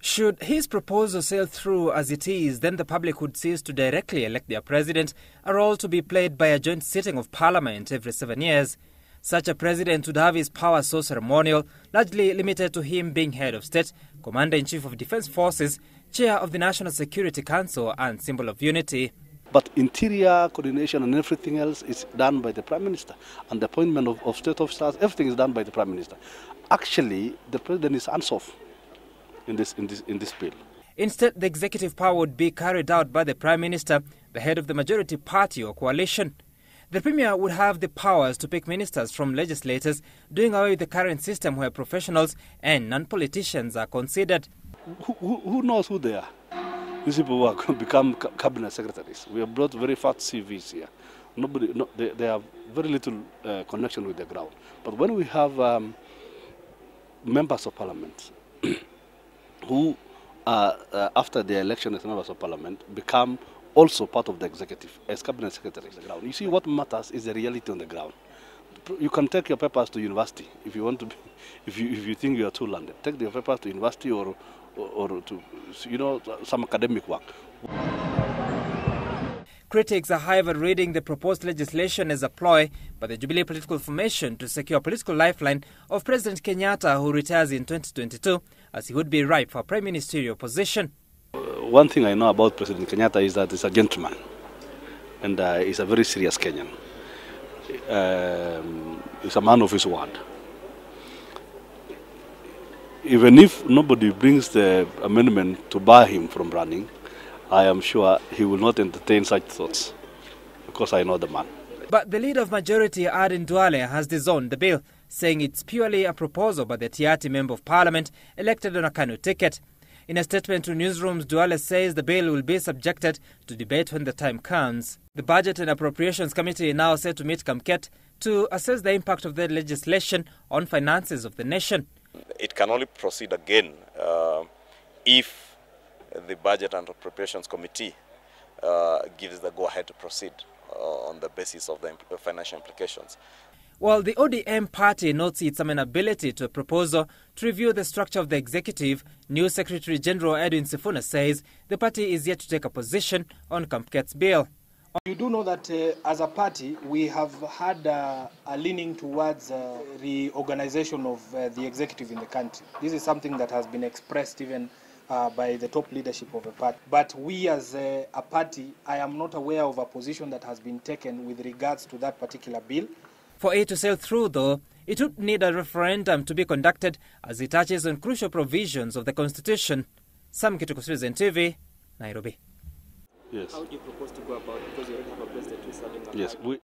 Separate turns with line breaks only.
Should his proposal sail through as it is, then the public would cease to directly elect their president, a role to be played by a joint sitting of parliament every 7 years. Such a president would have his powers so ceremonial, largely limited to him being head of state, commander-in-chief of defense forces, chair of the National Security Council and symbol of unity.
But interior coordination and everything else is done by the Prime Minister. And the appointment of state officers, everything is done by the Prime Minister. Actually, the President is hands-off in this bill.
Instead, the executive power would be carried out by the Prime Minister, the head of the majority party or coalition. The Premier would have the powers to pick ministers from legislators, doing away with the current system where professionals and non-politicians are considered.
Who knows who they are? These people who are going to become cabinet secretaries. We have brought very fat CVs here. They have very little connection with the ground. But when we have members of parliament who, after their election as members of parliament, become also part of the executive as cabinet secretaries on the ground. You see, what matters is the reality on the ground. You can take your papers to university if you want to be, if you think you are too learned. Take your papers to university or to, some academic work.
Critics are, however, reading the proposed legislation as a ploy by the Jubilee political formation to secure a political lifeline of President Kenyatta, who retires in 2022, as he would be ripe for a prime ministerial position.
One thing I know about President Kenyatta is that he's a gentleman, and he's a very serious Kenyan. He's a man of his word. Even if nobody brings the amendment to bar him from running, I am sure he will not entertain such thoughts, because I know the man.
But the leader of majority, Aden Duale, has disowned the bill, saying it's purely a proposal by the Tiaty Member of Parliament elected on a Kanu ticket. In a statement to newsrooms, Duale says the bill will be subjected to debate when the time comes. The Budget and Appropriations Committee now set to meet Kamket to assess the impact of the legislation on finances of the nation.
It can only proceed again if the Budget and Appropriations Committee gives the go-ahead to proceed on the basis of the financial implications.
While the ODM party notes its amenability to a proposal to review the structure of the executive, new Secretary General Edwin Sifuna says the party is yet to take a position on Kamket's bill.
You do know that as a party, we have had a leaning towards reorganization of the executive in the country. This is something that has been expressed even by the top leadership of the party. But we as a party, I am not aware of a position that has been taken with regards to that particular bill.
For it to sail through, though, it would need a referendum to be conducted as it touches on crucial provisions of the Constitution. Sam Kituko, Citizen TV, Nairobi.
Yes.
How do you propose to go about it? Because you already have a president who is serving.
Yes.